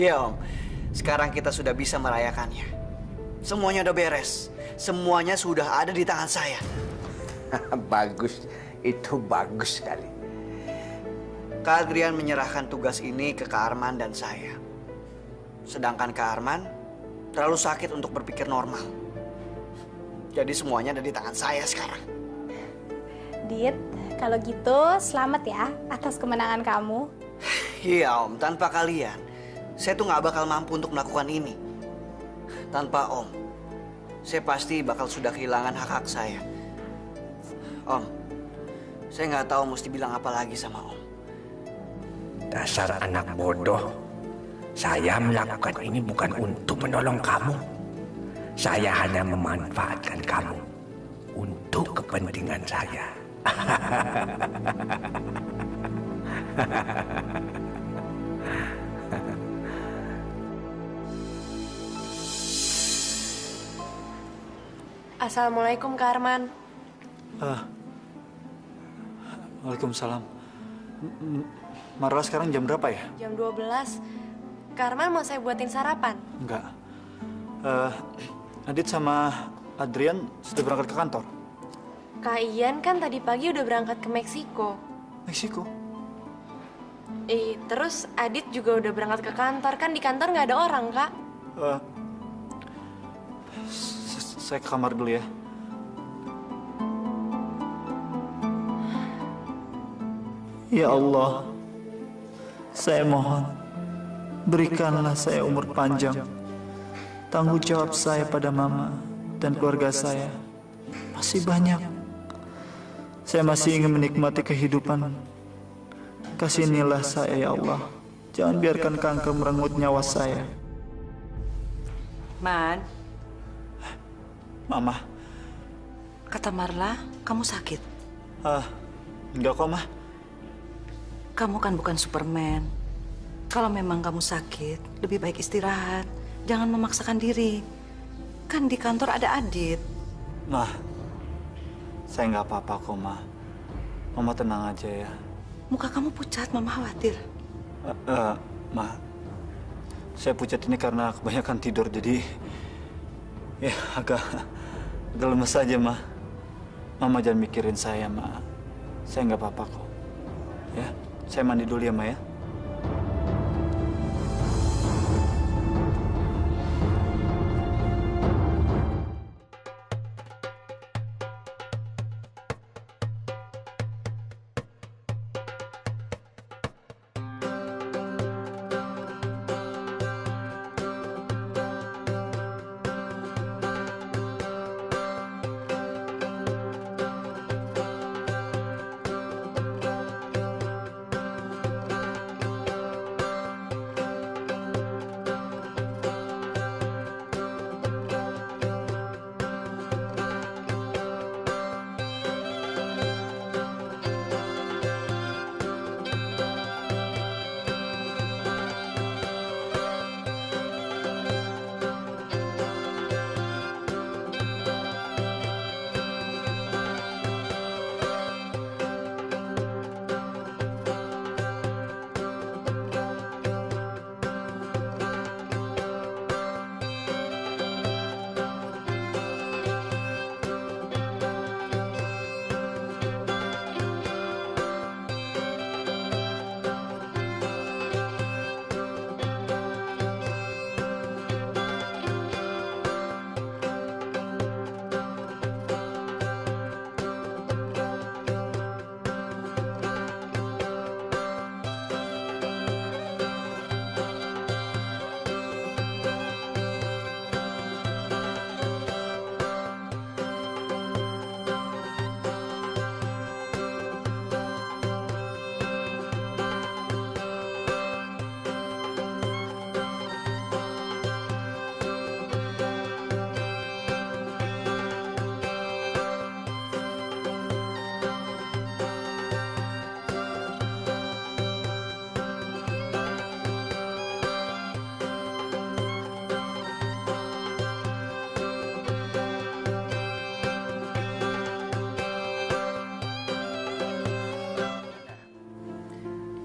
Iya Om, sekarang kita sudah bisa merayakannya. Semuanya udah beres, semuanya sudah ada di tangan saya. Bagus, itu bagus sekali. Kak Adrian menyerahkan tugas ini ke Kak Arman dan saya. Sedangkan Kak Arman terlalu sakit untuk berpikir normal. Jadi semuanya ada di tangan saya sekarang. Dit, kalau gitu selamat ya atas kemenangan kamu. Iya Om, tanpa kalian, saya tuh nggak bakal mampu untuk melakukan ini. Tanpa Om, saya pasti bakal sudah kehilangan hak-hak saya. Om, saya nggak tahu mesti bilang apa lagi sama Om. Dasar anak bodoh. Saya melakukan ini bukan untuk menolong kamu. Saya hanya memanfaatkan kamu untuk kepentingan saya. Assalamualaikum Kak Arman. Waalaikumsalam. Marla sekarang jam berapa ya? Jam 12. Kak Arman mau saya buatin sarapan? Enggak. Adit sama Adrian sudah berangkat ke kantor. Kak Ian kan tadi pagi udah berangkat ke Meksiko. Meksiko? Terus Adit juga udah berangkat ke kantor. Kan di kantor nggak ada orang, Kak. Saya ke kamar dulu ya. Ya Allah, saya mohon, berikanlah saya umur panjang. Tanggung jawab saya pada mama dan keluarga saya masih banyak. Saya masih ingin menikmati kehidupan. Kasihanilah saya ya Allah. Jangan biarkan kanker merenggut nyawa saya. Man, Mama. kata Marla, kamu sakit. Enggak kok, Ma. Kamu kan bukan Superman. Kalau memang kamu sakit, lebih baik istirahat. Jangan memaksakan diri. Kan di kantor ada Adit. Ma, saya nggak apa-apa kok, Ma. Mama tenang aja ya. Muka kamu pucat, Mama khawatir. Ma, saya pucat ini karena kebanyakan tidur, jadi ya agak lemes aja, Ma. Mama jangan mikirin saya, Ma. Saya nggak apa-apa kok. Ya, saya mandi dulu ya, Ma ya.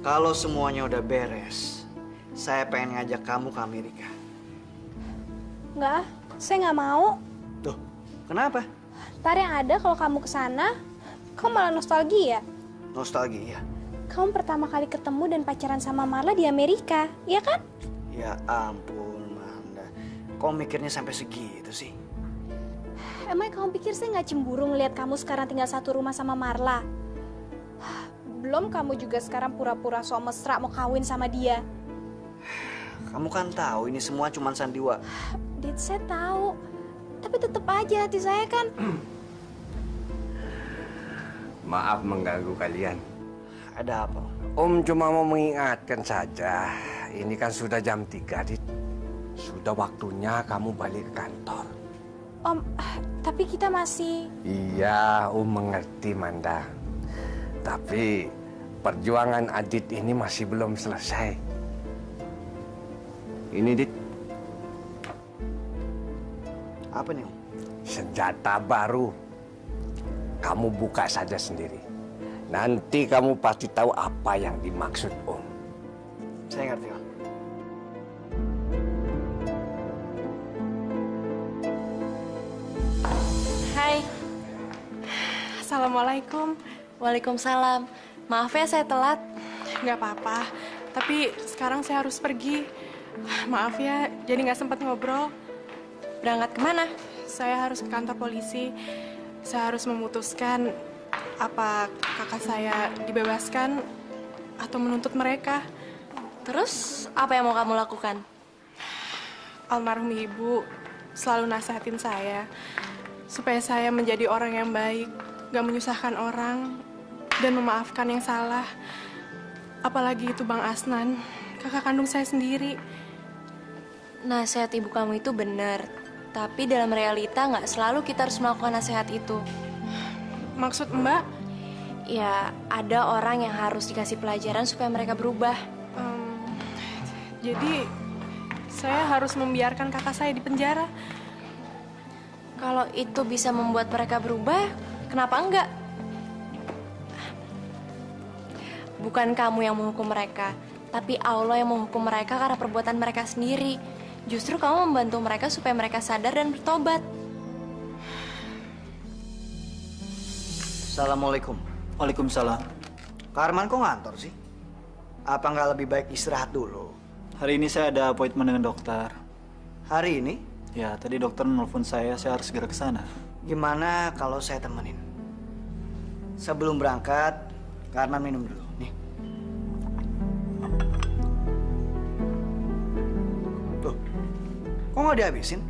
Kalau semuanya udah beres, saya pengen ngajak kamu ke Amerika. Nggak, saya nggak mau. Tuh, kenapa? Ntar yang ada kalau kamu ke sana, kamu malah nostalgia. Nostalgia. Kamu pertama kali ketemu dan pacaran sama Marla di Amerika, iya kan? Ya ampun, Manda. Kok mikirnya sampai segitu sih? Emang kamu pikir saya nggak cemburu ngelihat kamu sekarang tinggal satu rumah sama Marla? Belum kamu juga sekarang pura-pura so mesra mau kawin sama dia. Kamu kan tahu ini semua cuma sandiwara. Dit, saya tahu. Tapi tetap aja hati saya kan. Maaf mengganggu kalian. Ada apa? Om cuma mau mengingatkan saja. Ini kan sudah jam 3, Dit. Sudah waktunya kamu balik ke kantor. Om, tapi kita masih... Iya, Om mengerti, Manda. Tapi perjuangan Adit ini masih belum selesai. Ini, Dit. Apa nih, Om? Senjata baru. Kamu buka saja sendiri. Nanti kamu pasti tahu apa yang dimaksud Om. Saya ngerti, Om. Hai. Assalamualaikum. Waalaikumsalam. Maaf ya saya telat. Nggak apa-apa, tapi sekarang saya harus pergi. Maaf ya, jadi nggak sempat ngobrol. Berangkat kemana? Saya harus ke kantor polisi. Saya harus memutuskan apa kakak saya dibebaskan atau menuntut mereka. Terus apa yang mau kamu lakukan? Almarhum ibu selalu nasihatin saya supaya saya menjadi orang yang baik, gak menyusahkan orang, dan memaafkan yang salah. Apalagi itu Bang Asnan, kakak kandung saya sendiri. Nasihat ibu kamu itu benar, tapi dalam realita nggak selalu kita harus melakukan nasihat itu. Maksud Mbak? Ya, ada orang yang harus dikasih pelajaran supaya mereka berubah. Jadi saya harus membiarkan kakak saya di penjara. Kalau itu bisa membuat mereka berubah, kenapa enggak? Bukan kamu yang menghukum mereka, tapi Allah yang menghukum mereka karena perbuatan mereka sendiri. Justru kamu membantu mereka supaya mereka sadar dan bertobat. Assalamualaikum. Waalaikumsalam. Kak Arman kok ngantor sih? Apa nggak lebih baik istirahat dulu? Hari ini saya ada appointment dengan dokter. Hari ini? Ya, tadi dokter nelfon saya harus segera ke sana. Gimana kalau saya temenin? Sebelum berangkat, Kak Arman minum dulu. Nih. Tuh. Kok nggak dihabisin?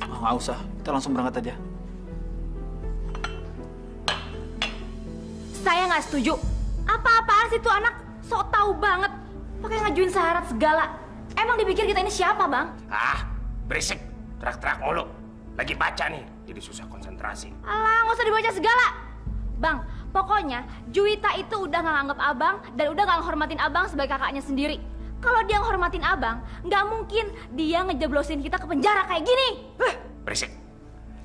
Oh, nggak usah, kita langsung berangkat aja. Saya nggak setuju. Apa-apaan sih tuh anak? Sok tahu banget. Pakai ngajuin syarat segala. Emang dipikir kita ini siapa, Bang? Ah, berisik. Terak-terak mulu. Lagi baca nih, jadi susah konsentrasi. Alah, nggak usah dibaca segala. Bang, pokoknya Juwita itu udah nggak nganggap abang dan udah nggak menghormatin abang sebagai kakaknya sendiri. Kalau dia menghormatin abang, nggak mungkin dia ngejeblosin kita ke penjara kayak gini. Berisik.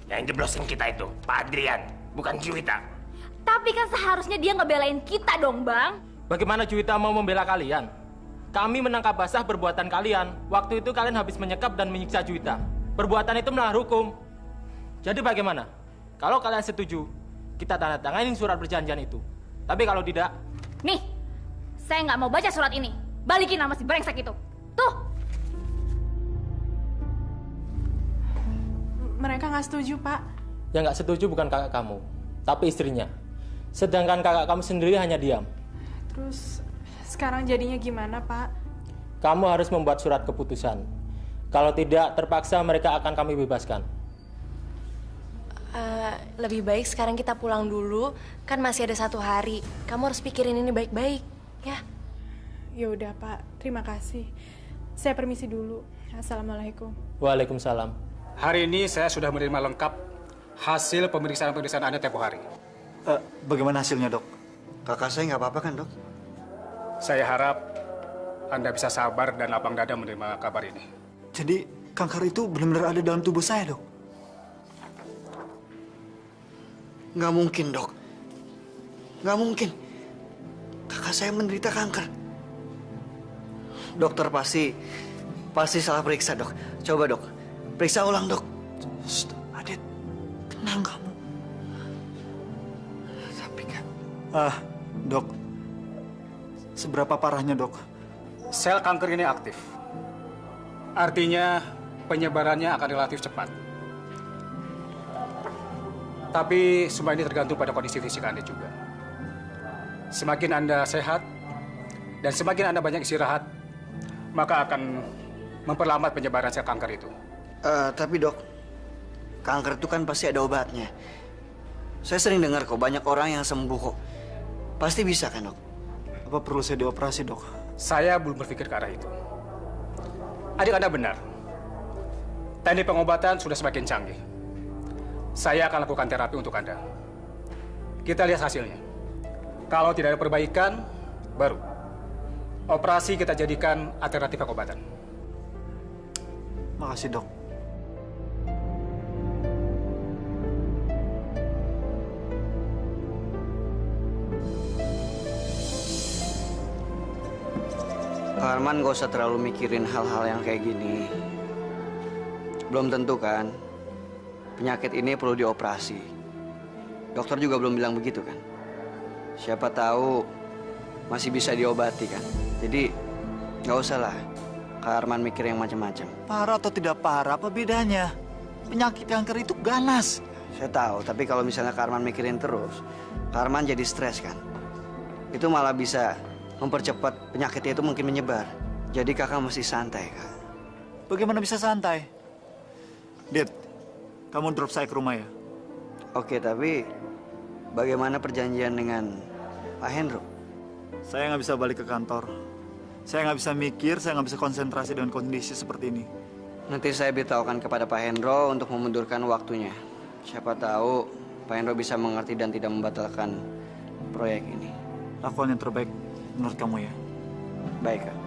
Yang jeblosin kita itu Pak Adrian, bukan Juwita. Tapi kan seharusnya dia ngebelain kita dong, Bang. Bagaimana Juwita mau membela kalian? Kami menangkap basah perbuatan kalian. Waktu itu kalian habis menyekap dan menyiksa Juwita. Perbuatan itu melanggar hukum. Jadi bagaimana? Kalau kalian setuju, kita tanda tanganin surat perjanjian itu. Tapi kalau tidak... Nih, saya nggak mau baca surat ini. Balikin sama si brengsek itu. Tuh. Mereka nggak setuju, Pak. Yang nggak setuju bukan kakak kamu, tapi istrinya. Sedangkan kakak kamu sendiri hanya diam. Terus sekarang jadinya gimana, Pak? Kamu harus membuat surat keputusan. Kalau tidak, terpaksa mereka akan kami bebaskan. Lebih baik sekarang kita pulang dulu, kan masih ada 1 hari. Kamu harus pikirin ini baik-baik, ya. Ya udah, Pak. Terima kasih. Saya permisi dulu. Assalamualaikum. Waalaikumsalam. Hari ini saya sudah menerima lengkap hasil pemeriksaan Anda tempo hari. Bagaimana hasilnya, dok? Kakak saya nggak apa-apa kan, Dok? Saya harap Anda bisa sabar dan lapang dada menerima kabar ini. Jadi, kanker itu benar-benar ada dalam tubuh saya, dok? Nggak mungkin, Dok. Nggak mungkin. Kakak saya menderita kanker. Dokter pasti salah periksa, Dok. Coba, Dok. Periksa ulang, Dok. Shh, Adit, tenang kamu. Tapi kan... Dok, seberapa parahnya, Dok? Sel kanker ini aktif. Artinya penyebarannya akan relatif cepat. Tapi semua ini tergantung pada kondisi fisik Anda juga. Semakin Anda sehat dan semakin Anda banyak istirahat, maka akan memperlambat penyebaran sel kanker itu. Tapi, Dok, kanker itu kan pasti ada obatnya. Saya sering dengar kok banyak orang yang sembuh kok. Pasti bisa kan, Dok? Apa perlu saya dioperasi, Dok? Saya belum berpikir ke arah itu. Adik Anda benar. Teknik pengobatan sudah semakin canggih. Saya akan lakukan terapi untuk Anda. Kita lihat hasilnya. Kalau tidak ada perbaikan, baru operasi kita jadikan alternatif pengobatan. Makasih, Dok. Kak Arman gak usah terlalu mikirin hal-hal yang kayak gini. Belum tentu kan, penyakit ini perlu dioperasi. Dokter juga belum bilang begitu kan. Siapa tahu masih bisa diobati kan. Jadi gak usah lah Kak Arman mikir yang macam-macam. Parah atau tidak parah, apa bedanya? Penyakit kanker itu ganas. Saya tahu, tapi kalau misalnya Kak Arman mikirin terus, Kak Arman jadi stres kan. Itu malah bisa mempercepat penyakitnya itu mungkin menyebar. Jadi kakak mesti santai, Kak. Bagaimana bisa santai? Dit, kamu drop saya ke rumah ya? Oke, tapi bagaimana perjanjian dengan Pak Hendro? Saya nggak bisa balik ke kantor. Saya nggak bisa mikir, saya nggak bisa konsentrasi dengan kondisi seperti ini. Nanti saya beritahukan kepada Pak Hendro untuk memundurkan waktunya. Siapa tahu Pak Hendro bisa mengerti dan tidak membatalkan proyek ini. Lakukan yang terbaik menurut kamu ya. Baik, Kak.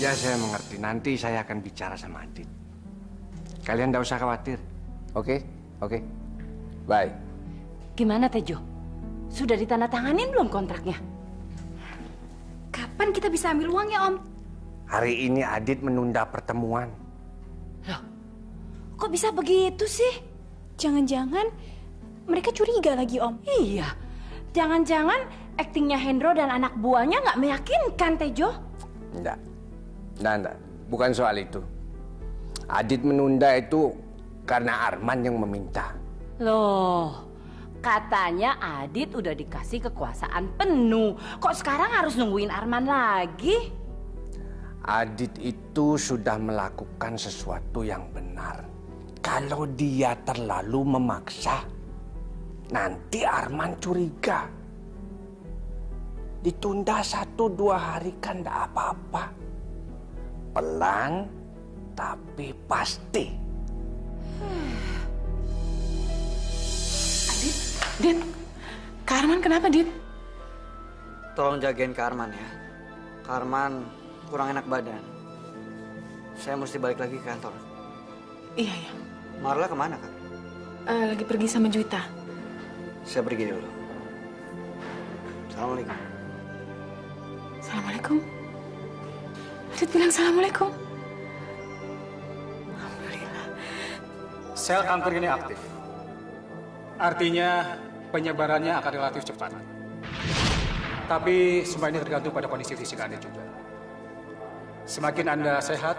Ya, saya mengerti. Nanti saya akan bicara sama Adit. Kalian tidak usah khawatir. Oke? Oke. Bye. Gimana, Tejo? Sudah ditandatanganin belum kontraknya? Kapan kita bisa ambil uangnya, Om? Hari ini Adit menunda pertemuan. Loh, kok bisa begitu sih? Jangan-jangan mereka curiga lagi, Om. Iya, jangan-jangan aktingnya Hendro dan anak buahnya nggak meyakinkan, Tejo? Enggak. Bukan soal itu. Adit menunda itu karena Arman yang meminta. Loh, katanya Adit udah dikasih kekuasaan penuh. Kok sekarang harus nungguin Arman lagi? Adit itu sudah melakukan sesuatu yang benar. Kalau dia terlalu memaksa, nanti Arman curiga. Ditunda 1-2 hari kan tidak apa-apa. Pelan, tapi pasti. Dit, Kak Arman kenapa, Dit? Tolong jagain Kak Arman ya. Kak Arman kurang enak badan. Saya mesti balik lagi ke kantor. Iya, ya. Marla kemana, Kak? Lagi pergi sama Juwita. Saya pergi dulu. Assalamualaikum. Assalamualaikum. Adit bilang assalamualaikum. Sel kanker ini aktif. Artinya penyebarannya akan relatif cepat. Tapi semua ini tergantung pada kondisi fisik Anda juga. Semakin Anda sehat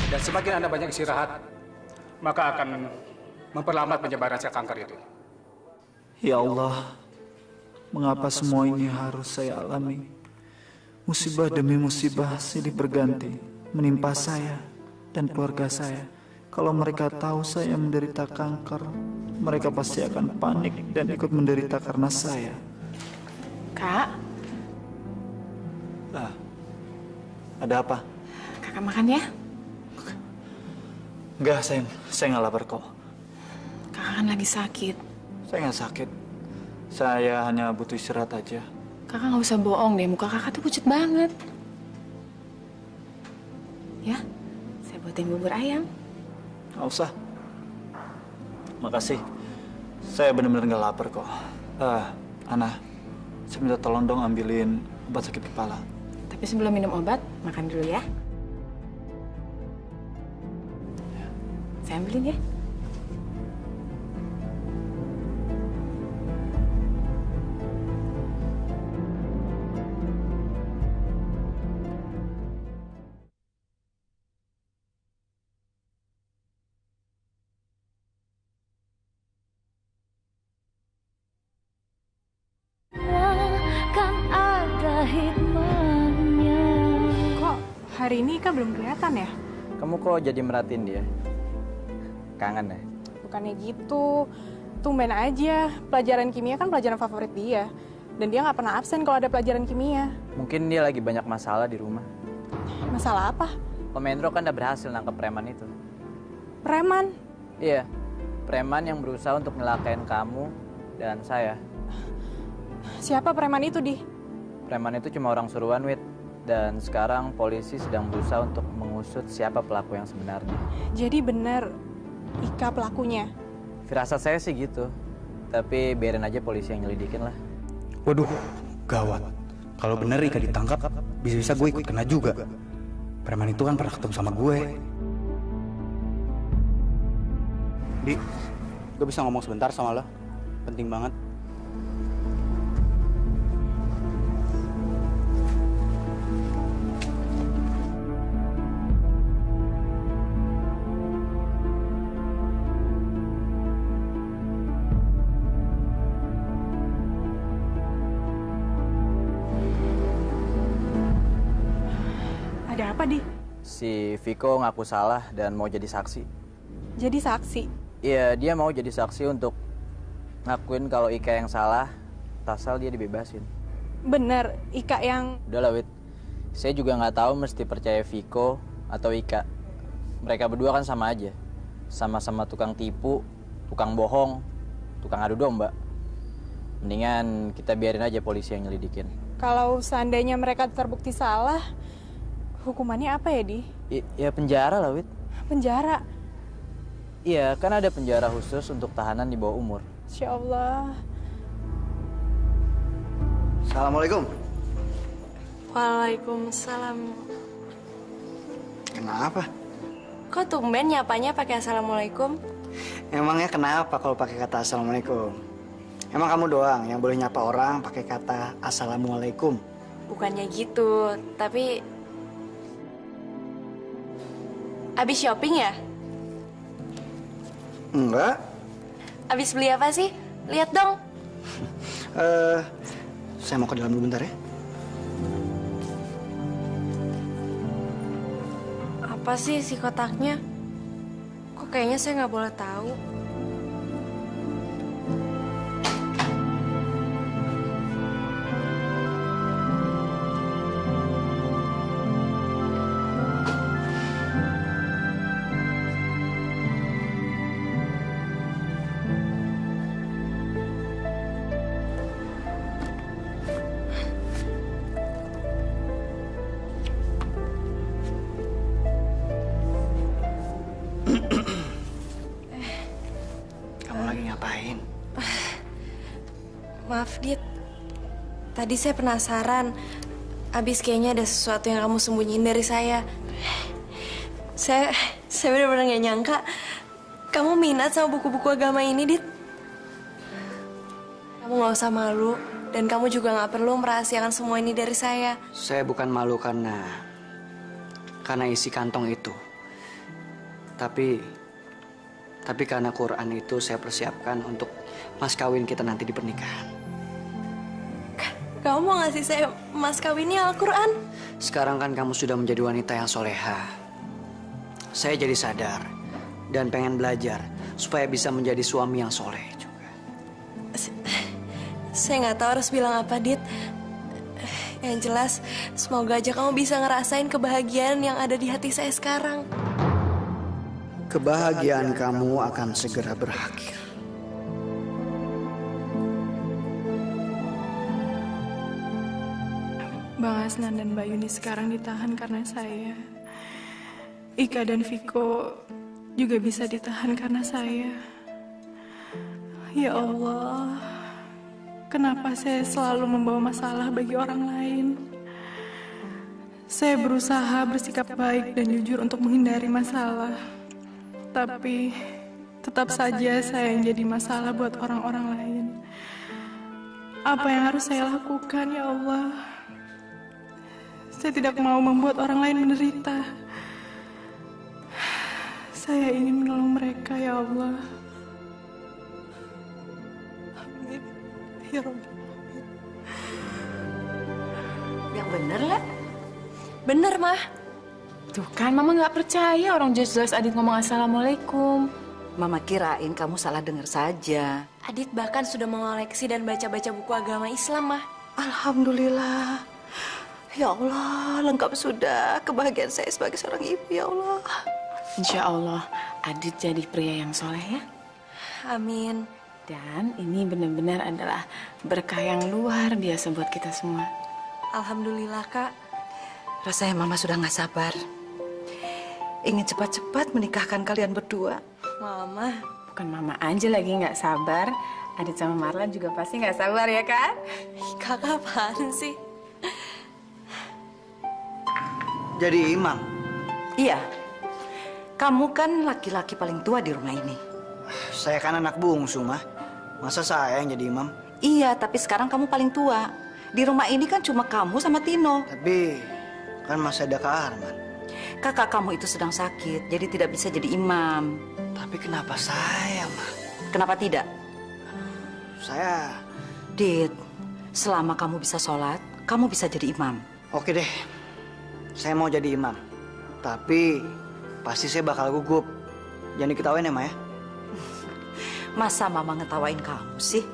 dan semakin Anda banyak istirahat, maka akan memperlambat penyebaran sel kanker itu. Ya Allah, mengapa semua ini harus saya alami? Musibah demi musibah silih berganti menimpa saya dan keluarga saya. Kalau mereka tahu saya menderita kanker, mereka pasti akan panik dan ikut menderita karena saya. Kak, Ada apa? kakak makan ya? Enggak, sayang. Saya nggak lapar kok. Kakak kan lagi sakit. Saya nggak sakit. Saya hanya butuh istirahat aja. Kakak nggak usah bohong deh, muka kakak tuh pucat banget. Ya, saya buatin bubur ayam. Nggak usah. Makasih. Saya benar-benar nggak lapar kok. Ana, saya minta tolong dong ambilin obat sakit kepala. Tapi sebelum minum obat, makan dulu ya. Saya ambilin ya. Kan ada hikmahnya. Kok hari ini Ika belum kelihatan ya? Kamu kok jadi merhatiin dia? Kangen ya? Bukannya gitu. Tumben aja. Pelajaran kimia kan pelajaran favorit dia. Dan dia nggak pernah absen kalau ada pelajaran kimia. Mungkin dia lagi banyak masalah di rumah. Masalah apa? Om Endro kan udah berhasil nangkep preman itu. Preman? Iya, preman yang berusaha untuk nyelakain kamu dan saya. Siapa preman itu, Di? Preman itu cuma orang suruhan, Wit. Dan sekarang polisi sedang berusaha untuk mengusut siapa pelaku yang sebenarnya. Jadi benar Ika pelakunya? Firasat saya sih gitu. Tapi biarin aja polisi yang nyelidikin lah. Waduh, gawat. Kalau bener Ika ditangkap, bisa-bisa gue ikut kena juga. Preman itu kan pernah ketemu sama gue. Di, gue bisa ngomong sebentar sama lo? Penting banget. Ada apa, Di? Si Viko ngaku salah dan mau jadi saksi. Jadi saksi? Iya, dia mau jadi saksi untuk ngakuin kalau Ika yang salah, tasal dia dibebasin. Bener, Ika yang... Udah lah, Wit. Saya juga nggak tahu mesti percaya Viko atau Ika. Mereka berdua kan sama aja. Sama-sama tukang tipu, tukang bohong, tukang adu domba. Mendingan kita biarin aja polisi yang nyelidikin. Kalau seandainya mereka terbukti salah, hukumannya apa ya, Di? Ya penjara lah, Wit. Penjara? Iya, kan ada penjara khusus untuk tahanan di bawah umur. Insya Allah. Assalamualaikum. Waalaikumsalam. Kenapa? Kok tumben nyapanya pakai assalamualaikum? Emangnya kenapa kalau pakai kata assalamualaikum? Emang kamu doang yang boleh nyapa orang pakai kata assalamualaikum? Bukannya gitu, tapi... Abis shopping ya? Enggak. Abis beli apa sih? Lihat dong. Saya mau ke dalam dulu bentar ya. Apa sih si kotaknya? Kok kayaknya saya nggak boleh tahu? Maaf, Dit. Tadi saya penasaran. Abis kayaknya ada sesuatu yang kamu sembunyiin dari saya. Saya benar-benar nggak nyangka kamu minat sama buku-buku agama ini, Dit. Kamu nggak usah malu dan kamu juga nggak perlu merahasiakan semua ini dari saya. Saya bukan malu karena isi kantong itu. Tapi karena Quran itu saya persiapkan untuk mas kawin kita nanti di pernikahan. Kamu mau ngasih saya mas kawinnya Al-Quran? Sekarang kan kamu sudah menjadi wanita yang soleha. Saya jadi sadar dan pengen belajar supaya bisa menjadi suami yang soleh juga. Saya nggak tahu harus bilang apa, Dit. Yang jelas, semoga aja kamu bisa ngerasain kebahagiaan yang ada di hati saya sekarang. Kebahagiaan kamu akan segera berakhir. Bang Asnan dan Mbak Yuni sekarang ditahan karena saya. Ika dan Viko juga bisa ditahan karena saya. Ya Allah, kenapa saya selalu membawa masalah bagi orang lain? Saya berusaha bersikap baik dan jujur untuk menghindari masalah. Tapi tetap saja saya yang jadi masalah buat orang-orang lain. Apa yang harus saya lakukan, ya Allah? Saya tidak mau membuat orang lain menderita. Saya ingin menolong mereka, ya Allah. Amin. Ya Rabbal Alamin. Yang bener lah. Bener, Mah. Tuh kan, Mama nggak percaya orang jelas-jelas Adit ngomong Assalamualaikum. Mama kirain kamu salah dengar saja. Adit bahkan sudah mengoleksi dan baca-baca buku agama Islam, Mah. Alhamdulillah. Ya Allah, lengkap sudah kebahagiaan saya sebagai seorang ibu, ya Allah. Insya Allah, Adit jadi pria yang soleh ya. Amin. Dan ini benar-benar adalah berkah yang luar biasa buat kita semua. Alhamdulillah, Kak. Rasanya Mama sudah nggak sabar. Ingin cepat-cepat menikahkan kalian berdua. Mama. Bukan Mama aja lagi nggak sabar. Adit sama Marlan juga pasti nggak sabar ya, kan? Kakak apaan sih? Jadi imam? Iya. Kamu kan laki-laki paling tua di rumah ini. Saya kan anak bungsu, Mah. Masa saya yang jadi imam? Iya, tapi sekarang kamu paling tua. Di rumah ini kan cuma kamu sama Tino. Tapi kan masih ada Kak Arman. Kakak kamu itu sedang sakit, jadi tidak bisa jadi imam. Tapi kenapa saya, Mah? Kenapa tidak? Saya... Dit, selama kamu bisa sholat, kamu bisa jadi imam. Oke deh, saya mau jadi imam. Tapi pasti saya bakal gugup. Jangan diketawain ya, Ma ya? Masa Mama ngetawain kamu sih?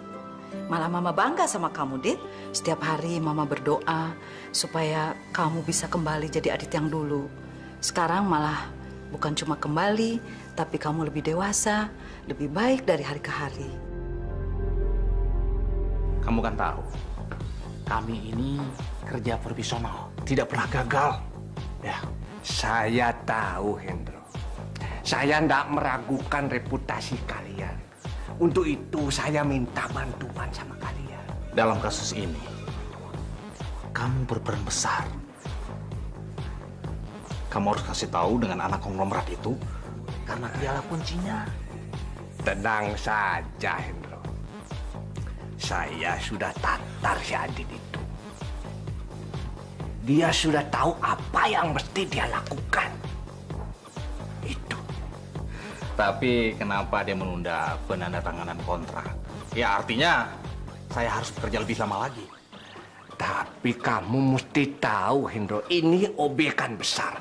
Malah Mama bangga sama kamu, Dit. Setiap hari Mama berdoa supaya kamu bisa kembali jadi Adit yang dulu. Sekarang malah bukan cuma kembali, tapi kamu lebih dewasa, lebih baik dari hari ke hari. Kamu kan tahu, kami ini kerja profesional, tidak pernah gagal. Ya, Saya tahu, Hendro. Saya tidak meragukan reputasi kalian. Untuk itu saya minta bantuan sama kalian. dalam kasus ini, kamu berperan besar. Kamu harus kasih tahu dengan anak konglomerat itu, karena dialah kuncinya. Tenang saja, Hendro. Saya sudah tatar si Adit itu. Dia sudah tahu apa yang mesti dia lakukan. Itu. Tapi kenapa dia menunda penandatanganan kontrak? Ya artinya saya harus bekerja lebih lama lagi. Tapi kamu mesti tahu, Hendro, ini obyekan besar.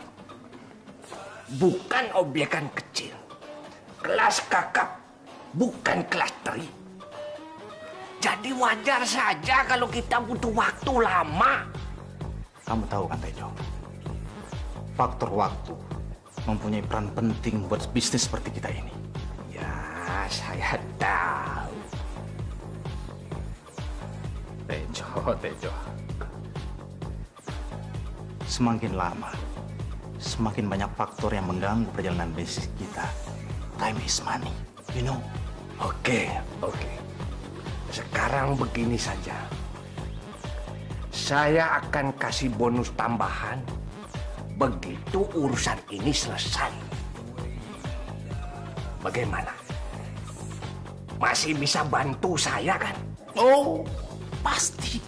Bukan obyekan kecil. Kelas kakap, bukan kelas teri. Jadi wajar saja kalau kita butuh waktu lama. Kamu tahu kan, Tejo? Faktor waktu mempunyai peran penting buat bisnis seperti kita ini. Ya, saya tahu. Tejo. Semakin lama, semakin banyak faktor yang mengganggu perjalanan bisnis kita. Time is money, you know? Oke. Sekarang begini saja. Saya akan kasih bonus tambahan begitu urusan ini selesai. Bagaimana? Masih bisa bantu saya kan? Oh, pasti.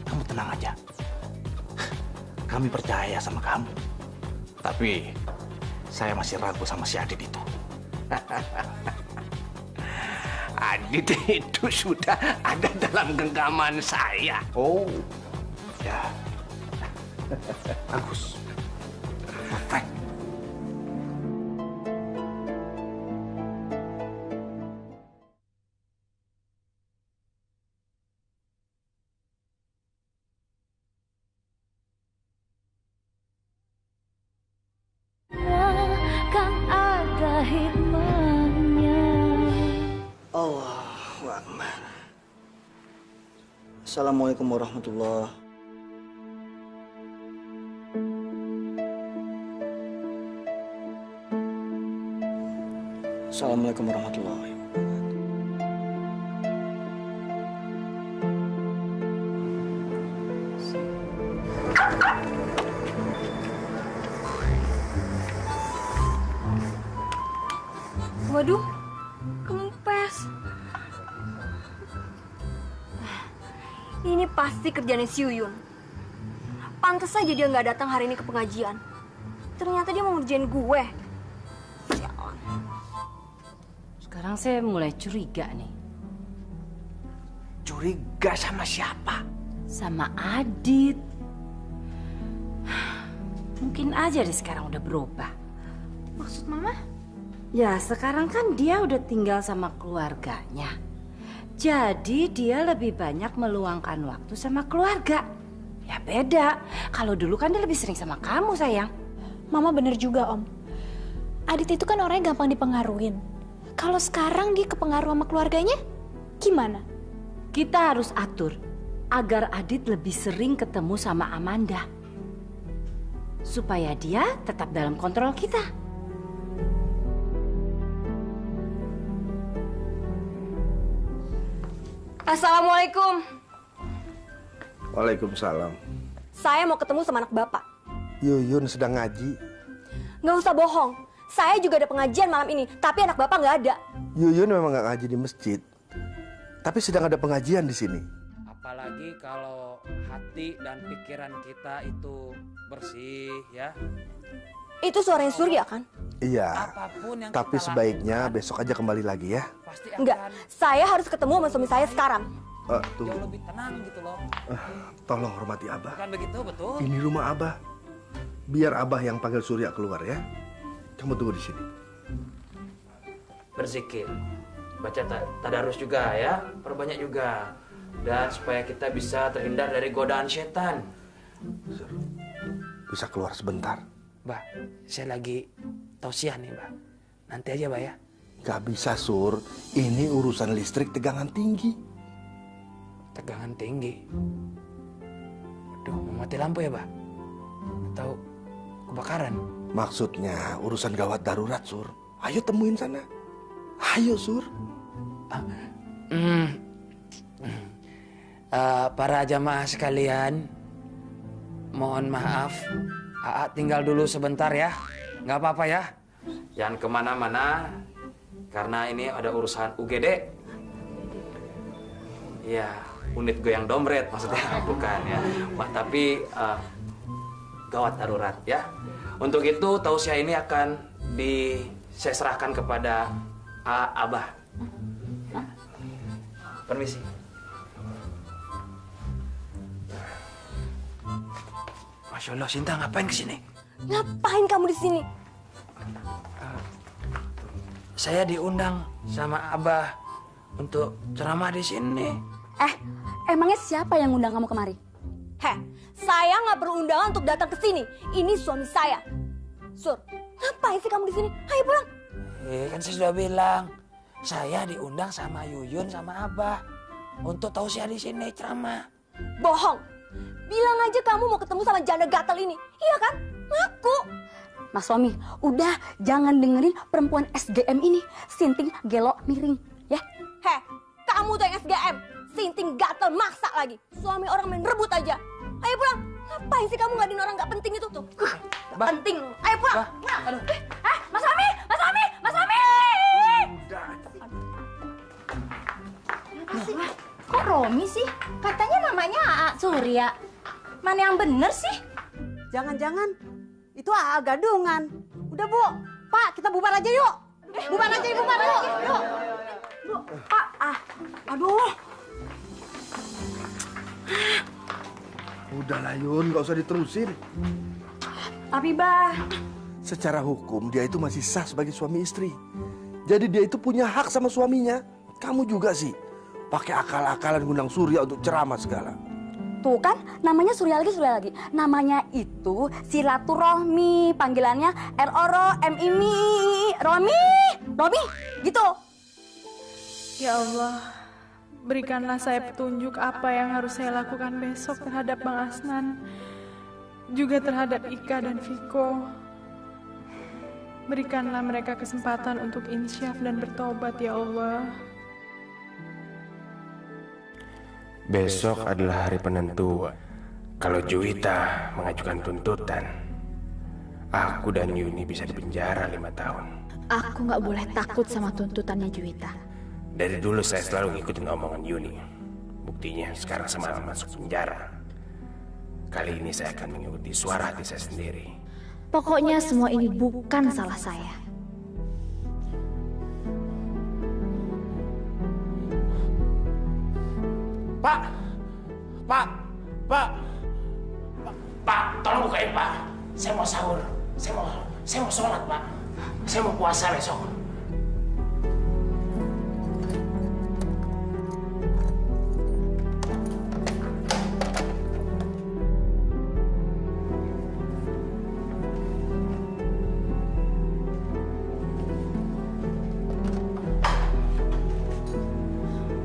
Kamu tenang aja. Kami percaya sama kamu. Tapi saya masih ragu sama si Adit itu. Adit itu sudah ada dalam genggaman saya. Oh, ya. Bagus. Perfect. Kan ada hikmahnya. Allahu Akbar. Assalamualaikum warahmatullahi. Assalamualaikum warahmatullahi. Waduh, kempes. Ini pasti kerjanya si Yuyun. Pantes aja dia nggak datang hari ini ke pengajian. Ternyata dia mau ngerjain gue. Sialan. Sekarang saya mulai curiga nih. Curiga sama siapa? Sama Adit. Mungkin aja deh sekarang udah berubah. Maksud Mama? Ya sekarang kan dia udah tinggal sama keluarganya. Jadi dia lebih banyak meluangkan waktu sama keluarga. Ya beda. Kalau dulu kan dia lebih sering sama kamu, sayang. Mama bener juga, Om. Adit itu kan orangnya gampang dipengaruhin. Kalau sekarang dia kepengaruh sama keluarganya, gimana? Kita harus atur agar Adit lebih sering ketemu sama Amanda. Supaya dia tetap dalam kontrol kita. Assalamualaikum. Waalaikumsalam. Saya mau ketemu sama anak Bapak. Yuyun sedang ngaji. Nggak usah bohong. Saya juga ada pengajian malam ini, tapi anak Bapak nggak ada. Yuyun memang nggak ngaji di masjid, tapi sedang ada pengajian di sini. Apalagi kalau hati dan pikiran kita itu bersih, ya. Itu suaranya Surya kan? Iya. Tapi sebaiknya besok aja kembali lagi ya. Enggak, saya harus ketemu sama suami saya sekarang. Tunggu. Jauh lebih tenang gitu loh. Tolong hormati Abah. Bukan begitu, betul? Ini rumah Abah. Biar Abah yang panggil Surya keluar ya. Kamu tunggu di sini. Berzikir, baca tadarus juga ya, perbanyak juga. Dan supaya kita bisa terhindar dari godaan setan. Bisa keluar sebentar. Mbak, saya lagi tausiah nih, Mbak. Nanti aja, Mbak ya. Gak bisa, Sur. Ini urusan listrik tegangan tinggi. Tegangan tinggi? Aduh, mau mati lampu ya, Mbak? Atau kebakaran? Maksudnya urusan gawat darurat, Sur. Ayo temuin sana. Ayo, Sur. Para jamaah sekalian, mohon maaf. Aa tinggal dulu sebentar ya. Nggak apa-apa ya. Jangan kemana-mana. Karena ini ada urusan UGD. Iya, unit goyang dompet maksudnya. Bukan ya. Tapi gawat darurat ya. Untuk itu tausiah ini akan saya serahkan kepada Abah. Permisi. Masya Allah, Sinta ngapain kesini? Ngapain kamu di sini? Saya diundang sama Abah untuk ceramah di sini. Emangnya siapa yang ngundang kamu kemari? Saya nggak perlu undangan untuk datang ke sini. Ini suami saya. Sur, ngapain sih kamu di sini? Ayo pulang. Kan saya sudah bilang, saya diundang sama Yuyun sama Abah untuk tausiah di sini ceramah. Bohong. Bilang aja kamu mau ketemu sama janda gatal ini. Iya kan? Ngaku. Mas suami, udah jangan dengerin perempuan SGM ini. Sinting, gelok, miring. Ya? Kamu tuh yang SGM. Sinting, gatal, maksa lagi. Suami orang main rebut aja. Ayo pulang. Ngapain sih kamu ngaduin orang gak penting itu tuh? Gak penting. Ayo pulang. Aduh. Mas suami, Mas suami, Mas suami. Apa sih? Kok Romi sih? Katanya namanya Aa Surya. Mana yang bener sih? Jangan-jangan itu Aa gadungan. Udah Bu, Pak kita bubar aja yuk. Bubar aja, bubar aja. Yuk. Bu, Pak, aduh. Udahlah Yun, gak usah diterusin. Tapi Bah, secara hukum dia itu masih sah sebagai suami istri. Jadi dia itu punya hak sama suaminya. Kamu juga sih. Pakai akal-akalan ngundang Surya untuk ceramah segala. Tuh kan, namanya Surya lagi. Namanya itu silaturahmi. Panggilannya R-O-R-O, M-I-M-I, Romi, gitu. Ya Allah, berikanlah saya petunjuk apa yang harus saya lakukan besok terhadap Bang Asnan. Juga terhadap Ika dan Viko. Berikanlah mereka kesempatan untuk insyaf dan bertobat, ya Allah. Besok adalah hari penentu. Kalau Juwita mengajukan tuntutan, aku dan Yuni bisa dipenjara 5 tahun. Aku nggak boleh takut sama tuntutannya Juwita. Dari dulu saya selalu ngikutin omongan Yuni. Buktinya sekarang sama masuk penjara. Kali ini saya akan mengikuti suara hati saya sendiri. Pokoknya semua ini bukan salah saya. Pak, tolong bukain Pak. Saya mau sahur, saya mau sholat Pak. Saya mau puasa besok.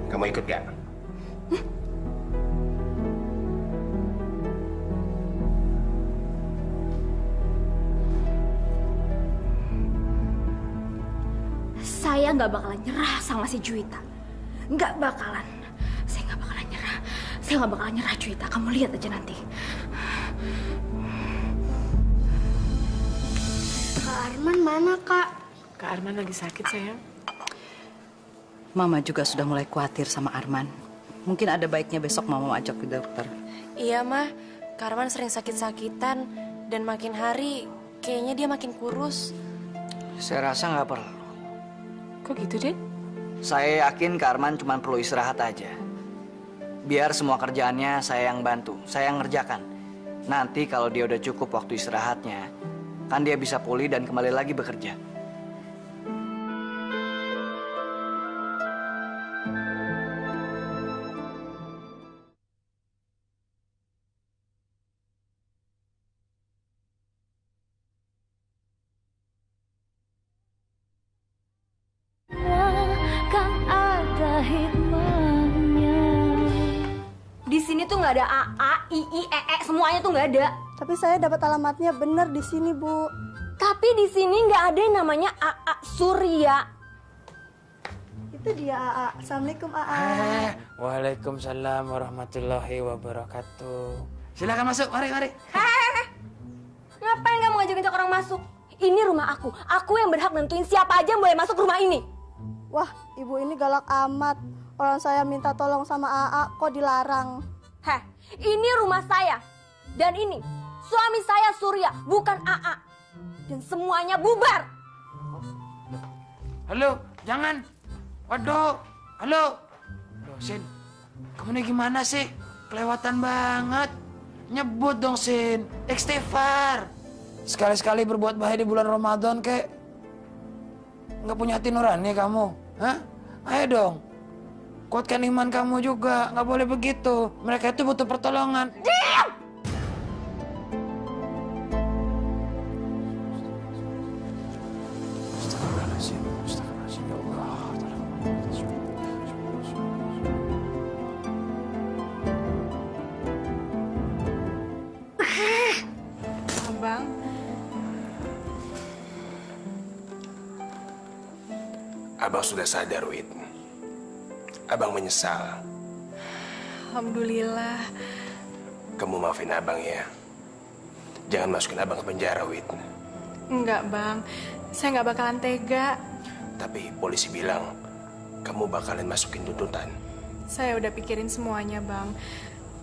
Kamu ikut gak? Saya nggak bakalan nyerah sama si Juwita. Nggak bakalan. Saya nggak bakalan nyerah. Saya nggak bakalan nyerah, Juwita. Kamu lihat aja nanti. Kak Arman mana, Kak? Kak Arman lagi sakit, sayang. Mama juga sudah mulai khawatir sama Arman. Mungkin ada baiknya besok Mama ajak ke dokter. Iya, Mah. Kak Arman sering sakit-sakitan dan makin hari kayaknya dia makin kurus. Saya rasa nggak perlu. Kok gitu, Dit? Saya yakin Kak Arman cuma perlu istirahat aja. Biar semua kerjaannya saya yang bantu, saya yang ngerjakan. Nanti kalau dia udah cukup waktu istirahatnya, kan dia bisa pulih dan kembali lagi bekerja. Di sini tuh nggak ada AA, II, EE, semuanya tuh nggak ada. Tapi saya dapat alamatnya bener di sini, Bu. Tapi di sini nggak ada yang namanya AA Surya. Itu dia AA. Assalamualaikum AA. Waalaikumsalam warahmatullahi wabarakatuh. Silakan masuk, mari. Ngapain kamu ngajak-ngajak orang masuk? Ini rumah aku. Aku yang berhak nentuin siapa aja yang boleh masuk rumah ini. Wah, ibu ini galak amat. Orang saya minta tolong sama AA, kok dilarang? Heh, ini rumah saya. Dan ini suami saya Surya, bukan AA. Dan semuanya bubar. Halo, jangan. Waduh, halo. Loh, Sin, kamu nih gimana sih? Kelewatan banget. Nyebut dong, Sin. Istighfar. Sekali-sekali berbuat bahaya di bulan Ramadan, kek. Nggak punya hati nurani kamu? Hah? Ayo dong. Kuatkan iman kamu juga. Nggak boleh begitu. Mereka itu butuh pertolongan. Diam! Astagfirullahaladzim, ya Allah. Abang, Abang sudah sadar, Wid. Abang menyesal. alhamdulillah. Kamu maafin Abang ya. Jangan masukin Abang ke penjara, Wid. Enggak, Bang. Saya nggak bakalan tega. Tapi polisi bilang kamu bakalan masukin tuntutan. Saya udah pikirin semuanya, Bang.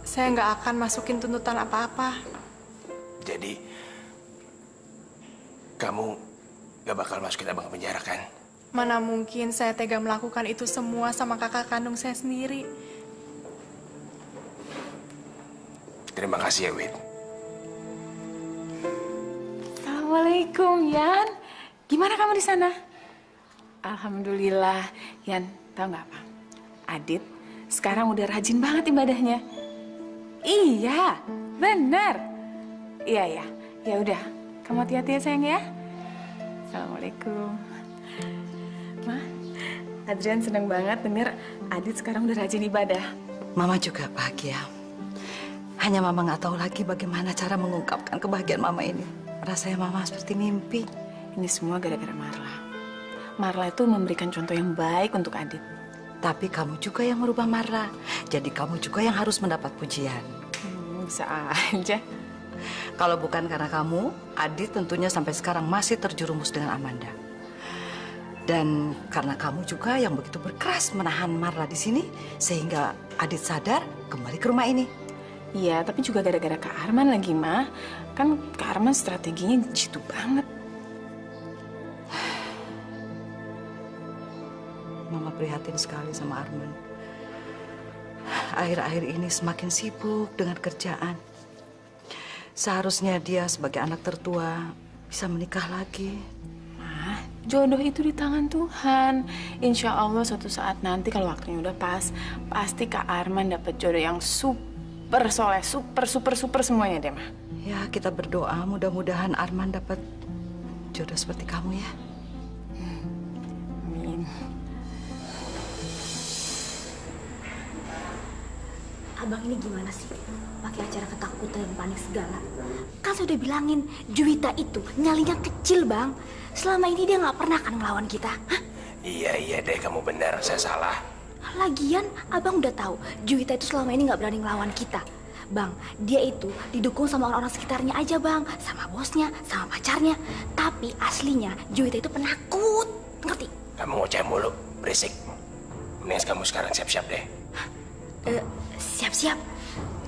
Saya nggak akan masukin tuntutan apa-apa. Jadi kamu gak bakal masukin Abang ke penjara kan? Mana mungkin saya tega melakukan itu semua sama kakak kandung saya sendiri. Terima kasih ya, Wid. Assalamualaikum, Yan. Gimana kamu di sana? Alhamdulillah, Yan. Tahu nggak apa? Adit sekarang udah rajin banget ibadahnya. Iya, benar. Iya. Ya udah, kamu hati-hati ya sayang ya. Assalamualaikum. Ma, Adrian seneng banget denger Adit sekarang udah rajin ibadah. Mama juga bahagia. Hanya Mama nggak tahu lagi bagaimana cara mengungkapkan kebahagiaan Mama ini. Rasanya Mama seperti mimpi. Ini semua gara-gara Marla. Marla itu memberikan contoh yang baik untuk Adit. Tapi kamu juga yang merubah Marla. Jadi kamu juga yang harus mendapat pujian. Bisa aja. Kalau bukan karena kamu, Adit tentunya sampai sekarang masih terjerumus dengan Amanda. Dan karena kamu juga yang begitu berkeras menahan Marla di sini, sehingga Adit sadar kembali ke rumah ini. Iya, tapi juga gara-gara Kak Arman lagi, Ma. Kan Kak Arman strateginya jitu banget. Mama prihatin sekali sama Arman. Akhir-akhir ini semakin sibuk dengan kerjaan. Seharusnya dia sebagai anak tertua bisa menikah lagi. Ma, jodoh itu di tangan Tuhan. Insya Allah suatu saat nanti kalau waktunya udah pas, pasti Kak Arman dapat jodoh yang super soleh, super semuanya deh, Ma. Ya, kita berdoa mudah-mudahan Arman dapat jodoh seperti kamu ya. Amin. Abang ini gimana sih? Pakai acara ketakutan dan panik segala. Kan saya udah bilangin, Juwita itu nyalinya kecil, Bang. Selama ini dia nggak pernah kan ngelawan kita. Hah? Iya deh, kamu benar, saya salah. Lagian, Abang udah tahu, Juwita itu selama ini nggak berani ngelawan kita. Bang, dia itu didukung sama orang-orang sekitarnya aja, Bang. Sama bosnya, sama pacarnya. Tapi aslinya, Juwita itu penakut. Ngerti? Kamu ngoceh mulu, berisik. Mending kamu sekarang siap-siap deh. Siap-siap.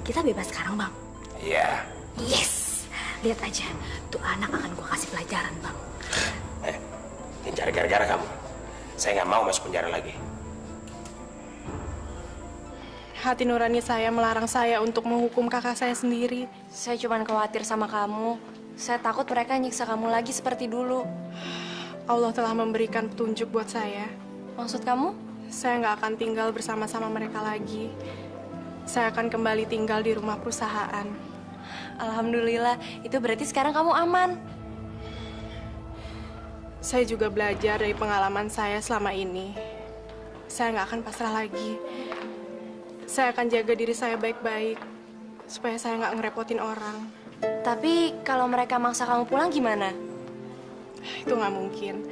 Kita bebas sekarang, Bang. Iya. Yes. Lihat aja, tuh anak akan gua kasih pelajaran, Bang. Ini gara-gara kamu. Saya nggak mau masuk penjara lagi. Hati nurani saya melarang saya untuk menghukum kakak saya sendiri. Saya cuma khawatir sama kamu. Saya takut mereka nyiksa kamu lagi seperti dulu. Allah telah memberikan petunjuk buat saya. Maksud kamu? Saya nggak akan tinggal bersama-sama mereka lagi. Saya akan kembali tinggal di rumah perusahaan. Alhamdulillah, itu berarti sekarang kamu aman. Saya juga belajar dari pengalaman saya selama ini. Saya nggak akan pasrah lagi. Saya akan jaga diri saya baik-baik, supaya saya nggak ngerepotin orang. Tapi kalau mereka maksa kamu pulang gimana? Itu nggak mungkin.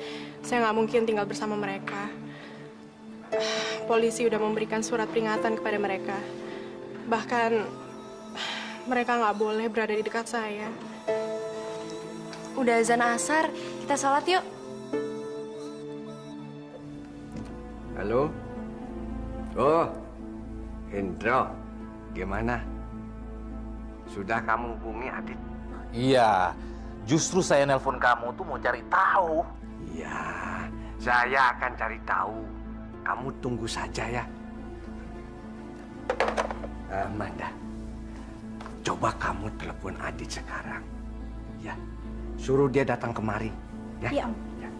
Saya nggak mungkin tinggal bersama mereka. Polisi udah memberikan surat peringatan kepada mereka. Bahkan mereka nggak boleh berada di dekat saya. Udah azan asar, kita sholat yuk. Halo? Oh, Hendro, gimana? Sudah kamu hubungi Adit? Iya, justru saya nelpon kamu tuh mau cari tahu. Iya, saya akan cari tahu. Kamu tunggu saja ya. Amanda, coba kamu telepon Adit sekarang. Ya, suruh dia datang kemari. Ya. Iya, Om. Ya.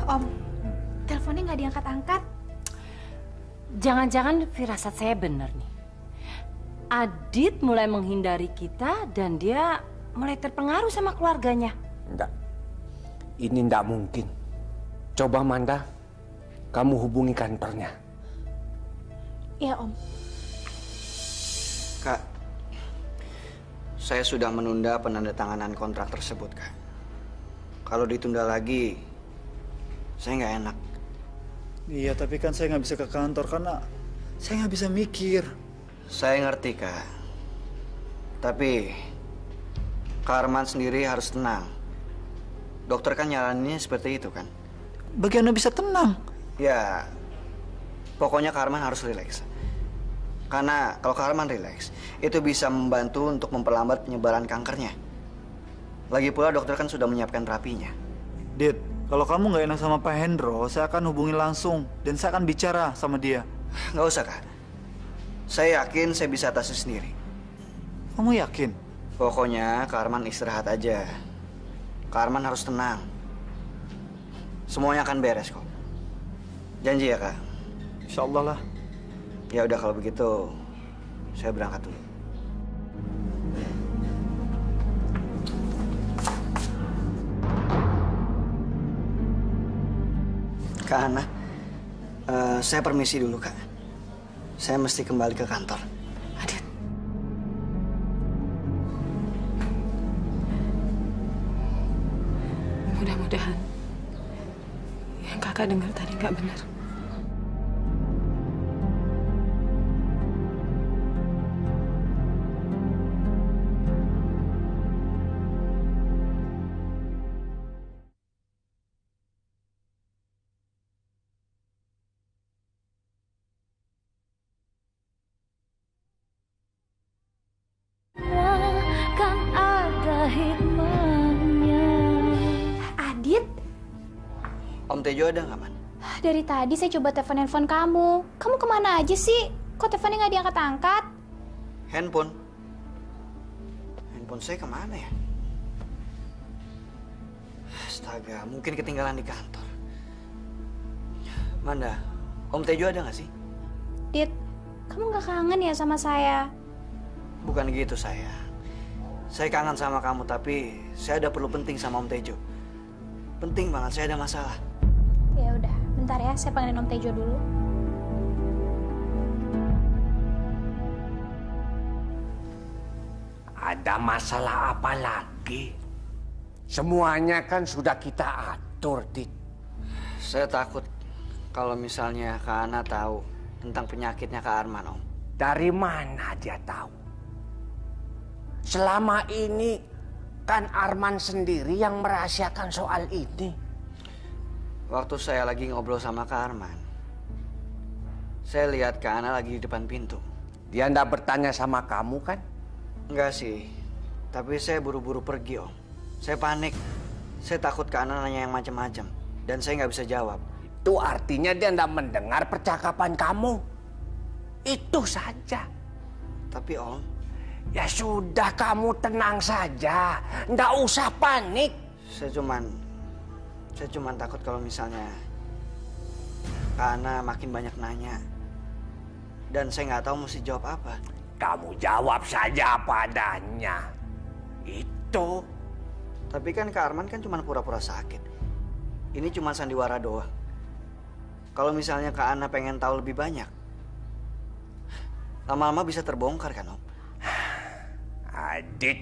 Om, teleponnya nggak diangkat-angkat. Jangan-jangan firasat saya benar nih. Adit mulai menghindari kita dan dia mulai terpengaruh sama keluarganya. Enggak. Ini enggak mungkin. Coba Manda, kamu hubungi kantornya. Iya, Om. Kak, saya sudah menunda penandatanganan kontrak tersebut, Kak. Kalau ditunda lagi, saya nggak enak. Iya, tapi kan saya nggak bisa ke kantor karena saya nggak bisa mikir. Saya ngerti, Kak. Tapi Kak Arman sendiri harus tenang. Dokter kan nyaraninnya seperti itu kan? Bagaimana bisa tenang? Ya, pokoknya Kak Arman harus rileks. Karena kalau Kak Arman rileks, itu bisa membantu untuk memperlambat penyebaran kankernya. Lagi pula dokter kan sudah menyiapkan terapinya. Dit, kalau kamu nggak enak sama Pak Hendro, saya akan hubungi langsung dan saya akan bicara sama dia. Nggak usah, Kak. Saya yakin saya bisa atasi sendiri. Kamu yakin? Pokoknya Kak Arman istirahat aja. Kak Arman harus tenang. Semuanya akan beres kok. Janji ya, Kak? Insya Allah lah. Ya udah kalau begitu, saya berangkat dulu. Kak Ana, saya permisi dulu, Kak. Saya mesti kembali ke kantor. Adit. Mudah-mudahan yang kakak dengar tadi nggak benar. Kan ada hikmahnya. Adit, Om Tejo ada nggak, Man? dari tadi saya coba telepon handphone kamu. Kamu kemana aja sih? Kok teleponnya nggak diangkat-angkat? Handphone saya kemana ya? Astaga, mungkin ketinggalan di kantor. Manda, Om Tejo ada nggak sih? Dit, kamu nggak kangen ya sama saya? Bukan gitu saya. Saya kangen sama kamu, tapi saya ada perlu penting sama Om Tejo. Penting banget, saya ada masalah. Ya udah, bentar ya, saya panggilin Om Tejo dulu. Ada masalah apa lagi? Semuanya kan sudah kita atur, Dit. Saya takut kalau misalnya Kak Ana tahu tentang penyakitnya Kak Arman, Om. Dari mana dia tahu? Selama ini kan Arman sendiri yang merahasiakan soal ini. Waktu saya lagi ngobrol sama Kak Arman, saya lihat Kak Ana lagi di depan pintu. Dia ndak bertanya sama kamu kan? Enggak sih, tapi saya buru-buru pergi, Om. Saya panik. Saya takut Kak Ana nanya yang macam-macam, dan saya nggak bisa jawab. Itu artinya dia ndak mendengar percakapan kamu. Itu saja. Tapi Om, ya sudah, kamu tenang saja. Ndak usah panik. Saya cuman takut kalau misalnya Kak Ana makin banyak nanya, dan saya nggak tahu mesti jawab apa. Kamu jawab saja apa adanya. Itu. Tapi kan Kak Arman kan cuma pura-pura sakit. Ini cuma sandiwara doang. Kalau misalnya Kak Ana pengen tahu lebih banyak, lama-lama bisa terbongkar kan, Om? Adit,